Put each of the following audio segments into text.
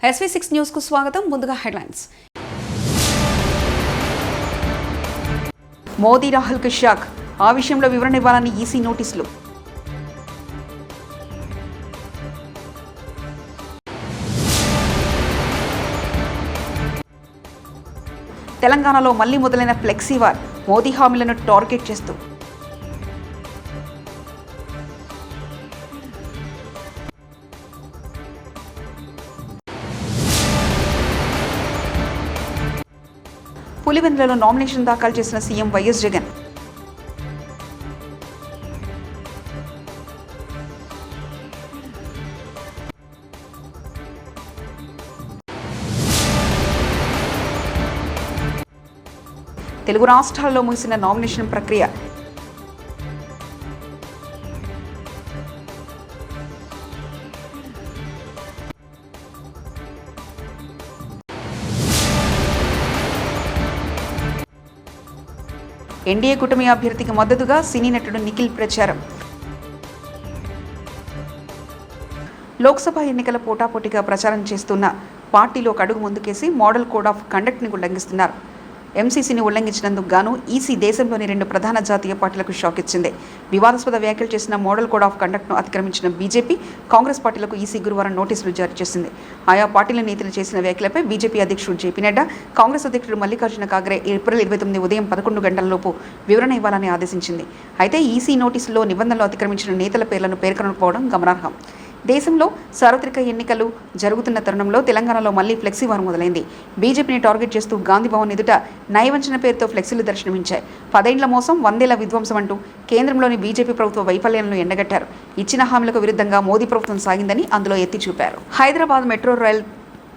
SV6 news కు స్వాగతం. ముందుగా హెడ్లైన్స్. మోదీ రాహుల్ కి షాక్. ఆ విషయంలో వివరణ ఇవ్వాలని ఈసీ నోటీసులు. తెలంగాణలో మళ్లీ మొదలైన ఫ్లెక్సీ వార్. మోదీ హామీలను టార్గెట్ చేస్తూ పులివెందులలో నామినేషన్ దాఖలు చేసిన సీఎం వైఎస్ జగన్. తెలుగు రాష్ట్రాల్లో ముగిసిన నామినేషన్ ప్రక్రియ. ఎన్డీఏ కూటమి అభ్యర్థికి మద్దతుగా సినీ నటుడు నిఖిల్ ప్రచారం. లోక్సభ ఎన్నికల పోటాపోటీగా ప్రచారం చేస్తున్న పార్టీలో ఒక అడుగు ముందుకేసి మోడల్ కోడ్ ఆఫ్ కండక్ట్ని ఉల్లంఘిస్తున్నారు. ఎంసీసీని ఉల్లంఘించినందుకు గాను ఈసీ దేశంలోని 2 ప్రధాన జాతీయ పార్టీలకు షాక్ ఇచ్చింది. వివాదాస్పద వ్యాఖ్యలు చేసిన మోడల్ కోడ్ ఆఫ్ కండక్ట్ను అతిక్రమించిన బీజేపీ, కాంగ్రెస్ పార్టీలకు ఈసీ గురువారం నోటీసులు జారీ చేసింది. ఆయా పార్టీల నేతలు చేసిన వ్యాఖ్యలపై బీజేపీ అధ్యక్షుడు జేపీ నడ్డా, కాంగ్రెస్ అధ్యక్షుడు మల్లికార్జున ఖార్గే ఏప్రిల్ 29 ఉదయం 11 గంటలలోపు వివరణ ఇవ్వాలని ఆదేశించింది. అయితే ఈసీ నోటీసుల్లో నిబంధనలు అతిక్రమించిన నేతల పేర్లను పేర్కొనకపోవడం గమనార్హం. దేశంలో సార్వత్రిక ఎన్నికలు జరుగుతున్న తరుణంలో తెలంగాణలో మళ్లీ ఫ్లెక్సీ వార్ మొదలైంది. బీజేపీని టార్గెట్ చేస్తూ గాంధీ భవన్ ఎదుట నయవంచన పేరుతో ఫ్లెక్సీలు దర్శనమించాయి. 10 ఏళ్ల మోసం, 100 ఏళ్ల విధ్వంసం అంటూ కేంద్రంలోని బీజేపీ ప్రభుత్వ వైఫల్యాలను ఎండగట్టారు. ఇచ్చిన హామీలకు విరుద్ధంగా మోదీ ప్రభుత్వం సాగిందని అందులో ఎత్తి చూపారు. హైదరాబాద్ మెట్రో రైల్,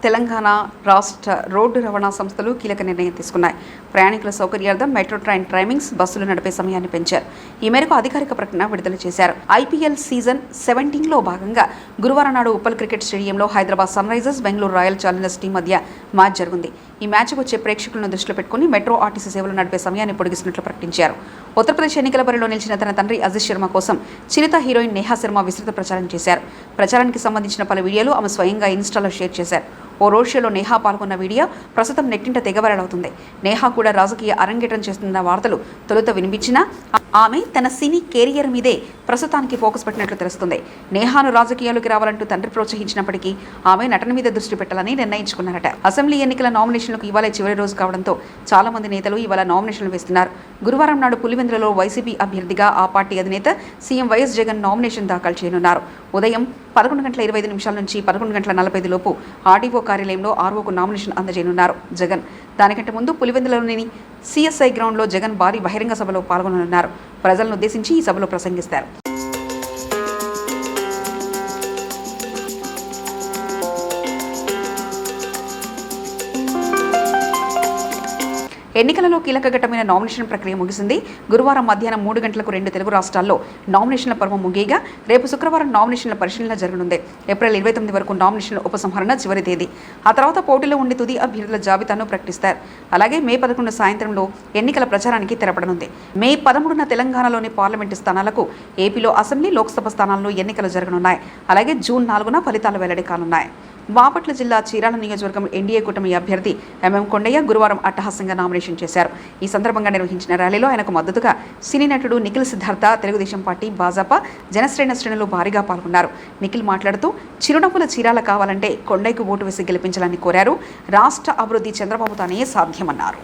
తెలంగాణ రాష్ట్ర రోడ్డు రవాణా సంస్థలు కీలక నిర్ణయం తీసుకున్నాయి. ప్రయాణికుల సౌకర్యార్థం మెట్రో ట్రైన్ టైమింగ్స్, బస్సులు నడిపే సమయాన్ని పెంచారు. ఈ మేరకు అధికారిక ప్రకటన విడుదల చేశారు. ఐపీఎల్ సీజన్ 17లో భాగంగా గురువారం నాడు ఉప్పల్ క్రికెట్ స్టేడియంలో Hyderabad Sunrisers, Bengaluru Royal Challengers team మధ్య మ్యాచ్ జరిగింది. ఈ మ్యాచ్కు వచ్చే ప్రేక్షకులను దృష్టిలో పెట్టుకుని మెట్రో ఆర్టీసీ సేవలు నడిపే సమయాన్ని పొడిగిస్తున్నట్లు ప్రకటించారు. ఉత్తరప్రదేశ్ ఎన్నికల బరిలో నిలిచిన తన తండ్రి అజిత్ శర్మ కోసం చిరుత హీరోయిన్ నేహా శర్మ విస్తృత ప్రచారం చేశారు. ప్రచారానికి సంబంధించిన పలు వీడియోలు ఆమె స్వయంగా ఇన్స్టాలో షేర్ చేశారు. ఓ రోడ్ షోలో నేహా పాల్గొన్న వీడియో ప్రస్తుతం నెట్టింట తెగ వైరల్ అవుతుంది. నేహా కూడా రాజకీయ అరంగేట్రం చేస్తున్న వార్తలు తొలుత వినిపించినా ఆమె తన సినీ కెరియర్ మీదే ప్రస్తుతానికి ఫోకస్ పెట్టినట్లు తెలుస్తుంది. నేహాను రాజకీయాల్లోకి రావాలంటూ తండ్రి ప్రోత్సహించినప్పటికీ ఆమె నటన మీద దృష్టి పెట్టాలని నిర్ణయించుకున్నారట. అసెంబ్లీ ఎన్నికల నామినేషన్లకు ఇవాళ చివరి రోజు కావడంతో చాలా మంది నేతలు ఇవాళ నామినేషన్లు వేస్తున్నారు. గురువారం నాడు పులివెందులలో వైసీపీ అభ్యర్థిగా ఆ పార్టీ అధినేత సీఎం వైఎస్ జగన్ నామినేషన్ దాఖలు చేయనున్నారు. ఉదయం 11:25 నుంచి 11:45 లోపు ఆర్డీఓ కార్యాలయంలో ఆర్ఓకు నామినేషన్ అందజేయనున్నారు జగన్. దానికంటే ముందు పులివెందులలోని సిఎస్ఐ గ్రౌండ్లో జగన్ భారీ బహిరంగ సభలో పాల్గొననున్నారు. ప్రజలను ఉద్దేశించి ఈ సభలో ప్రసంగిస్తారు. ఎన్నికలలో కీలక ఘట్టమైన నామినేషన్ ప్రక్రియ ముగిసింది. గురువారం మధ్యాహ్నం 3 గంటలకు 2 తెలుగు రాష్ట్రాల్లో నామినేషన్ల పర్వం ముగియగా రేపు శుక్రవారం నామినేషన్ల పరిశీలన జరగనుంది. ఏప్రిల్ 29 వరకు నామినేషన్ల ఉపసంహరణ చివరి తేదీ. ఆ తర్వాత పోటీలో ఉండి తుది అభ్యర్థుల జాబితాను ప్రకటిస్తారు. అలాగే మే 11 సాయంత్రంలో ఎన్నికల ప్రచారానికి తెరపడనుంది. మే 13న తెలంగాణలోని పార్లమెంటు స్థానాలకు, ఏపీలో అసెంబ్లీ, లోక్సభ స్థానాల్లో ఎన్నికలు జరగనున్నాయి. అలాగే జూన్ 4న ఫలితాలు వెల్లడి కానున్నాయి. బాపట్ల జిల్లా చీరాల నియోజకవర్గం ఎన్డీఏ కూటమి అభ్యర్థి ఎంఎం కొండయ్య గురువారం అట్టహాసంగా నామినేషన్ చేశారు. ఈ సందర్భంగా నిర్వహించిన ర్యాలీలో ఆయనకు మద్దతుగా సినీ నటుడు నిఖిల్ సిద్ధార్థ, తెలుగుదేశం పార్టీ, భాజపా, జనశ్రేణ శ్రేణులు భారీగా పాల్గొన్నారు. నిఖిల్ మాట్లాడుతూ చిరునవ్వుల చీరాల కావాలంటే కొండయ్యకు ఓటు వేసి గెలిపించాలని కోరారు. రాష్ట్ర అభివృద్ధి చంద్రబాబుతోనే సాధ్యమన్నారు.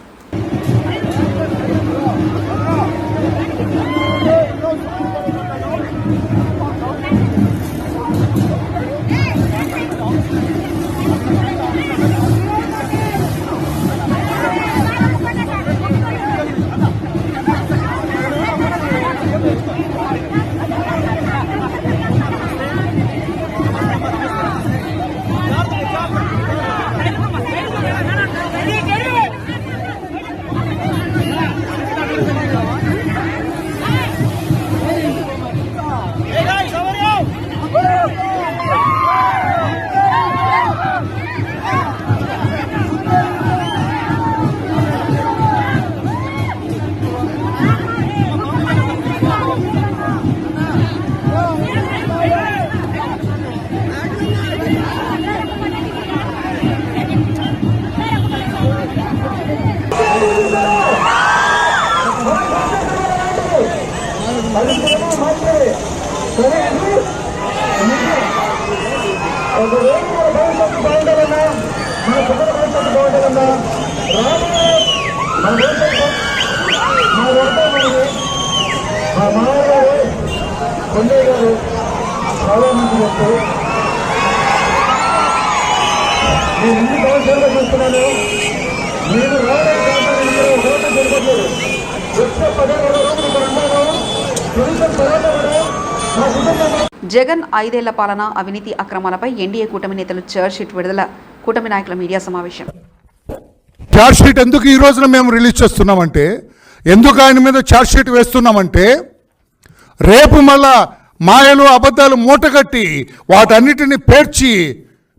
జగన్ 5 ఏళ్ల పాలన అవినీతి అక్రమాలపై ఎన్డీఏ కూటమి నేతలు ఛార్జ్షీట్ విడుదల. కూటమి నాయకుల మీడియా సమావేశం. ఛార్జ్షీట్ ఎందుకు ఈ రోజున మేము రిలీజ్ చేస్తున్నామంటే, ఎందుకు ఆయన మీద ఛార్జ్షీట్ వేస్తున్నామంటే, రేపు మళ్ళా మాయలు అబద్ధాలు మూటగట్టి వాటన్నిటిని పేర్చి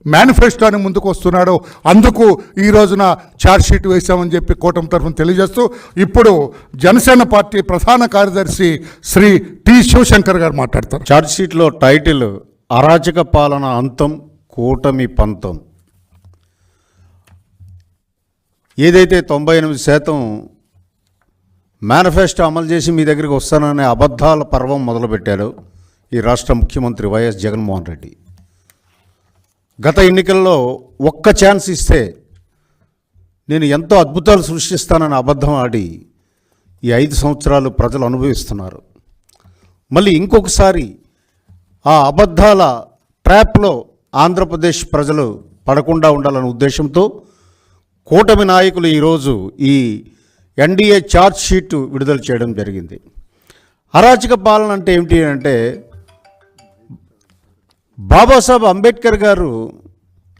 మేనిఫెస్టోని ముందుకు వస్తున్నాడు. అందుకు ఈ రోజున ఛార్జ్షీట్ వేశామని చెప్పి కూటమి తరఫున తెలియజేస్తూ, ఇప్పుడు జనసేన పార్టీ ప్రధాన కార్యదర్శి శ్రీ టి శివశంకర్ గారు మాట్లాడతారు. ఛార్జ్షీట్లో టైటిల్ అరాచక పాలన అంతం కూటమి పంతం. ఏదైతే 98% మేనిఫెస్టో అమలు చేసి మీ దగ్గరికి వస్తాననే అబద్ధాల పర్వం మొదలుపెట్టారు ఈ రాష్ట్ర ముఖ్యమంత్రి వైఎస్ జగన్మోహన్ రెడ్డి. గత ఎన్నికల్లో ఒక్క ఛాన్స్ ఇస్తే నేను ఎంతో అద్భుతాలు సృష్టిస్తానని అబద్ధం ఆడి ఈ 5 సంవత్సరాలు ప్రజలు అనుభవిస్తున్నారు. మళ్ళీ ఇంకొకసారి ఆ అబద్ధాల ట్రాప్లో ఆంధ్రప్రదేశ్ ప్రజలు పడకుండా ఉండాలనే ఉద్దేశంతో కూటమి నాయకులు ఈరోజు ఈ ఎన్డీఏ ఛార్జ్షీట్ విడుదల చేయడం జరిగింది. అరాచక పాలన అంటే ఏమిటి అంటే, బాబాసాహెబ్ అంబేద్కర్ గారు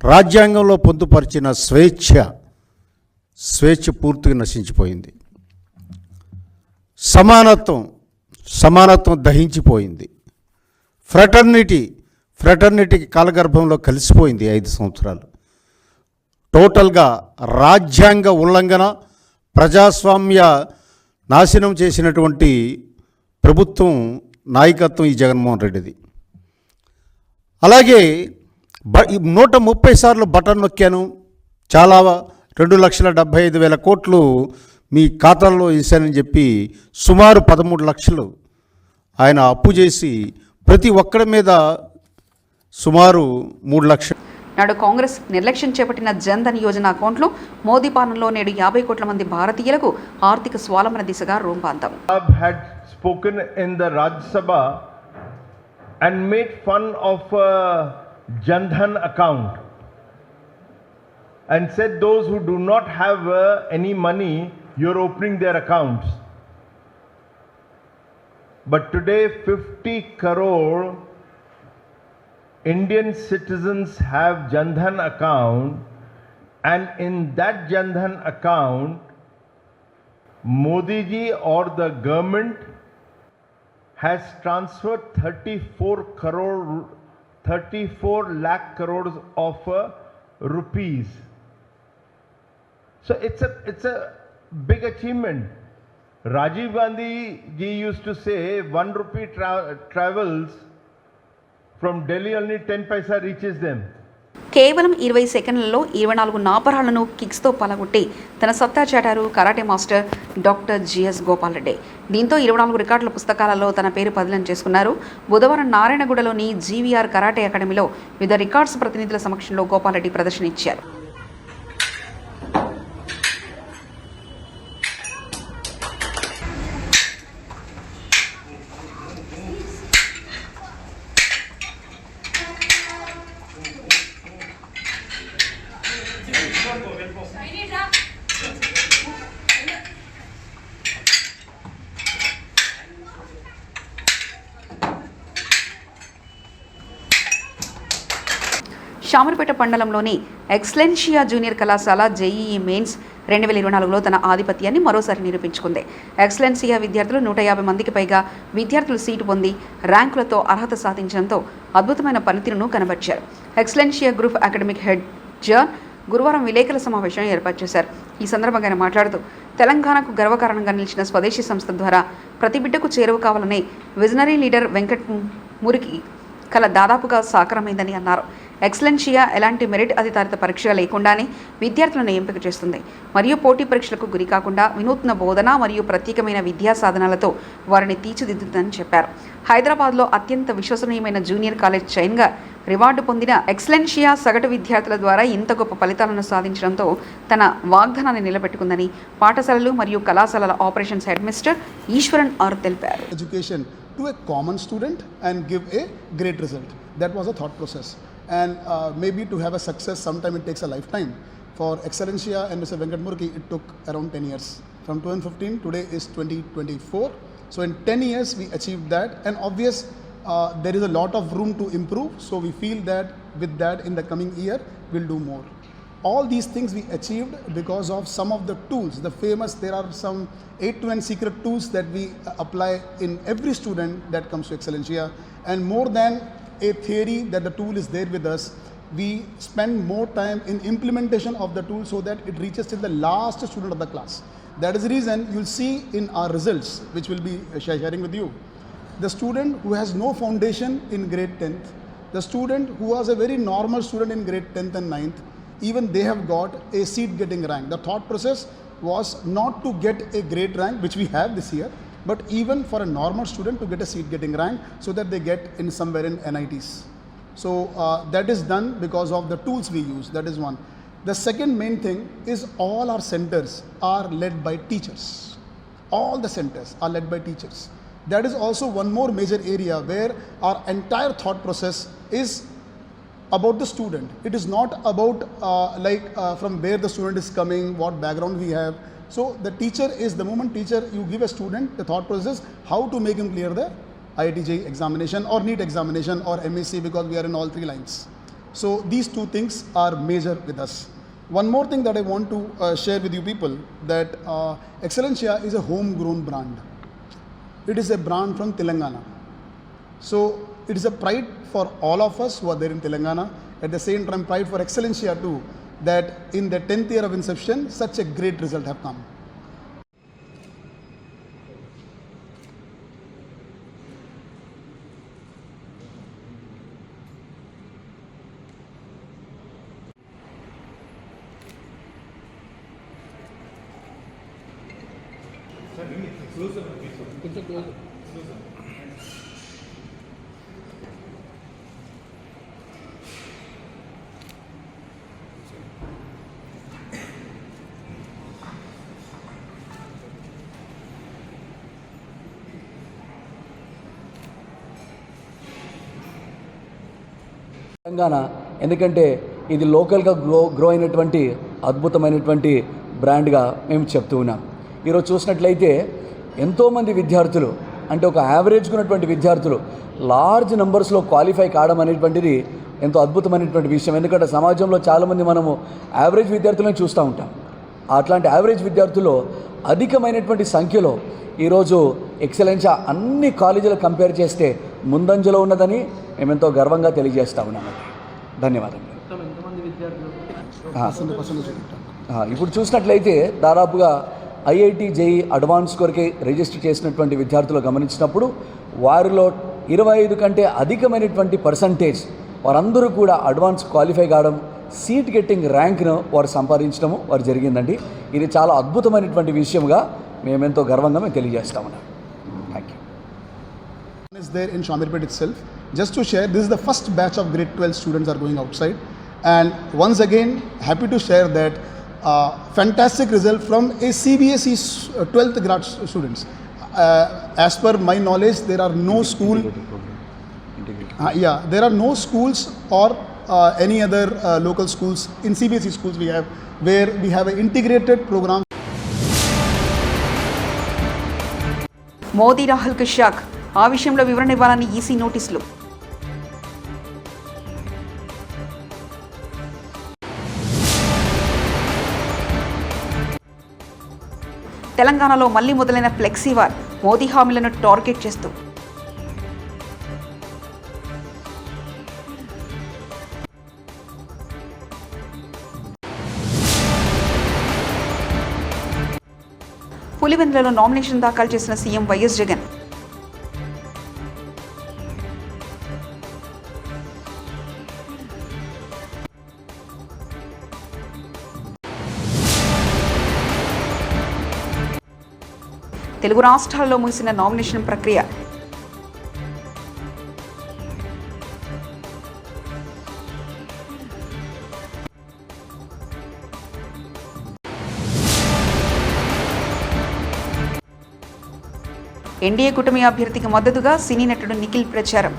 రాజ్యాంగంలో పొందుపరిచిన స్వేచ్ఛ పూర్తిగా నశించిపోయింది. సమానత్వం దహించిపోయింది. ఫ్రెటర్నిటీకి కాలగర్భంలో కలిసిపోయింది 5 సంవత్సరాలు. టోటల్గా రాజ్యాంగ ఉల్లంఘన, ప్రజాస్వామ్య నాశనం చేసినటువంటి ప్రభుత్వం నాయకత్వం ఈ జగన్మోహన్ రెడ్డిది. అలాగే 130 సార్లు బటన్ నొక్కాను, చాలా 2,75,000 కోట్లు మీ ఖాతాల్లో వేశానని చెప్పి సుమారు 13 లక్షలు ఆయన అప్పు చేసి ప్రతి ఒక్కరి మీద సుమారు 3 లక్షలు. నాడు కాంగ్రెస్ నిర్లక్ష్యం చేపట్టిన జన్ధన్ యోజన అకౌంట్లు మోదీ పాలనలో నేడు 50 కోట్ల మంది భారతీయులకు ఆర్థిక స్వావలంబన దిశగా రూపాంతం. And made fun of Jandhan account and said those who do not have any money, you're opening their accounts. But today 50 crore Indian citizens have Jandhan account, and in that Jandhan account Modi ji or the government has transferred 34 lakh crores of rupees. So it's a big achievement. Rajiv Gandhi ji used to say 1 rupee travels from Delhi, only 10 paisa reaches them. కేవలం 20 సెకండ్లలో 24 నాపరాలను కిక్స్తో పలగొట్టి తన సత్తా చాటారు karate master doctor GS Gopal Reddy. దీంతో 24 రికార్డుల పుస్తకాలలో తన పేరు పదిలం చేసుకున్నారు. బుధవారం నారాయణగూడలోని జీవీఆర్ కరాటే అకాడమీలో వివిధ రికార్డ్స్ ప్రతినిధుల సమక్షంలో గోపాల్ రెడ్డి ప్రదర్శన ఇచ్చారు. షామర్పేట మండలంలోని ఎక్సలెన్షియా జూనియర్ కళాశాల జేఈఈ మెయిన్స్ 2024లో తన ఆధిపత్యాన్ని మరోసారి నిరూపించుకుంది. ఎక్సలెన్షియా విద్యార్థులు 150 మందికి పైగా విద్యార్థులు సీటు పొంది ర్యాంకులతో అర్హత సాధించడంతో అద్భుతమైన పనితీరును కనబర్చారు. ఎక్సలెన్షియా గ్రూప్ అకాడమిక్ హెడ్ జాన్ గురువారం విలేకరుల సమావేశం ఏర్పాటు చేశారు. ఈ సందర్భంగా ఆయన మాట్లాడుతూ, తెలంగాణకు గర్వకారణంగా నిలిచిన స్వదేశీ సంస్థ ద్వారా ప్రతి బిడ్డకు చేరువ కావాలనే విజనరీ లీడర్ వెంకట్ మురికి కల దాదాపుగా సాకారమైందని అన్నారు. ఎక్సలెన్షియా ఎలాంటి మెరిట్ ఆధారిత పరీక్ష లేకుండానే విద్యార్థులను ఎంపిక చేస్తుంది మరియు పోటీ పరీక్షలకు గురి కాకుండా వినూత్న బోధన మరియు ప్రత్యేకమైన విద్యా సాధనాలతో వారిని తీర్చిదిద్దుతుందని చెప్పారు. హైదరాబాద్లో అత్యంత విశ్వసనీయమైన జూనియర్ కాలేజ్ చైన్గా రివార్డు పొందిన ఎక్సలెన్షియా సగటు విద్యార్థుల ద్వారా ఇంత గొప్ప ఫలితాలను సాధించడంతో తన వాగ్దానాన్ని నిలబెట్టుకుందని పాఠశాలలు మరియు కళాశాలల operations head mister Eswaran R తెలిపారు. Education to a common student and give a great result. That was a thought process. And maybe to have a success, sometime it takes a lifetime. For Excellencia and Mr. Venkat Murki, it took around 10 years. From 2015, today is 2024. So in 10 years, we achieved that. And obvious, there is a lot of room to improve. So we feel that with that, in the coming year, we'll do more. All these things we achieved because of some of the tools. The famous, there are some 8 to 10 secret tools that we apply in every student that comes to Excellencia. And more than a theory that the tool is there with us, we spend more time in implementation of the tool so that it reaches till the last student of the class. That is the reason you'll see in our results, which we'll be sharing with you. The student who has no foundation in grade 10th, the student who was a very normal student in grade 10th and 9th, even they have got a seat getting rank. The thought process was not to get a great rank, which we have this year, but even for a normal student to get a seat getting rank so that they get in somewhere in NITs. So that is done because of the tools we use. That is one. The second main thing is all our centers are led by teachers. All the centers are led by teachers. That is also one more major area where our entire thought process is about the student. It is not about from where the student is coming, what background we have. So the teacher is, the moment teacher you give a student, the thought process is how to make him clear the IIT JEE examination or NEET examination or MSc, because we are in all 3 lines. So these 2 things are major with us. One more thing that I want to share with you people, that Excellencia is a homegrown brand. It is a brand from Telangana. So it is a pride for all of us who are there in Telangana. At the same time, pride for Excellencia too, that in the 10th year of inception, such a great result have come. Telangana ఎందుకంటే ఇది లోకల్గా grow అయినటువంటి అద్భుతమైనటువంటి బ్రాండ్గా మేము చెప్తూ ఉన్నాం. ఈరోజు చూసినట్లయితే ఎంతోమంది విద్యార్థులు, అంటే ఒక యావరేజ్గా ఉన్నటువంటి విద్యార్థులు లార్జ్ నెంబర్స్లో క్వాలిఫై కావడం అనేటువంటిది ఎంతో అద్భుతమైనటువంటి విషయం. ఎందుకంటే సమాజంలో చాలామంది మనము యావరేజ్ విద్యార్థులను చూస్తూ ఉంటాం. అట్లాంటి యావరేజ్ విద్యార్థుల్లో అధికమైనటువంటి సంఖ్యలో ఈరోజు ఎక్సలెన్షియా అన్ని కాలేజీలు కంపేర్ చేస్తే ముందంజలో ఉన్నదని మేమెంతో గర్వంగా తెలియజేస్తా ఉన్నామండి. ధన్యవాదాలు. ఇప్పుడు చూసినట్లయితే దాదాపుగా IIT JEE అడ్వాన్స్ కొరకే రిజిస్టర్ చేసినటువంటి విద్యార్థులు గమనించినప్పుడు వారిలో 25 కంటే అధికమైనటువంటి పర్సంటేజ్ వారందరూ కూడా అడ్వాన్స్ క్వాలిఫై కావడం, సీట్ గెట్టింగ్ ర్యాంక్ను వారు సంపాదించడము వారు జరిగిందండి. ఇది చాలా అద్భుతమైనటువంటి విషయంగా మేమెంతో గర్వంగా మేము తెలియజేస్తా ఉన్నాం. Thank you. Is there in Shamirpet itself. Just to share, this is the first batch of grade 12 students are going outside, and once again happy to share that fantastic result from a CBSE 12th grade students. As per my knowledge, there are no school. There are no schools or any other local schools in CBSE schools we have, where we have an integrated program. Modi రాహుల్కి shock. ఆ విషయంలో వివరణ ఇవ్వాలని EC నోటీసులు. తెలంగాణలో మళ్లీ మొదలైన flexi war, Modi హామీలను టార్గెట్ చేస్తూ. పులివెందులలో నామినేషన్ దాఖలు చేసిన సీఎం వైఎస్ జగన్. తెలుగు రాష్ట్రాల్లో ముగిసిన నామినేషన్ ప్రక్రియ. ఎన్డీఏ కూటమి అభ్యర్థికి మద్దతుగా సినీ నటుడు నిఖిల్ ప్రచారం.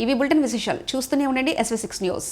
ఇవి బులెటిన్ విశేషాలు. చూస్తూనే ఉండండి SV6 న్యూస్.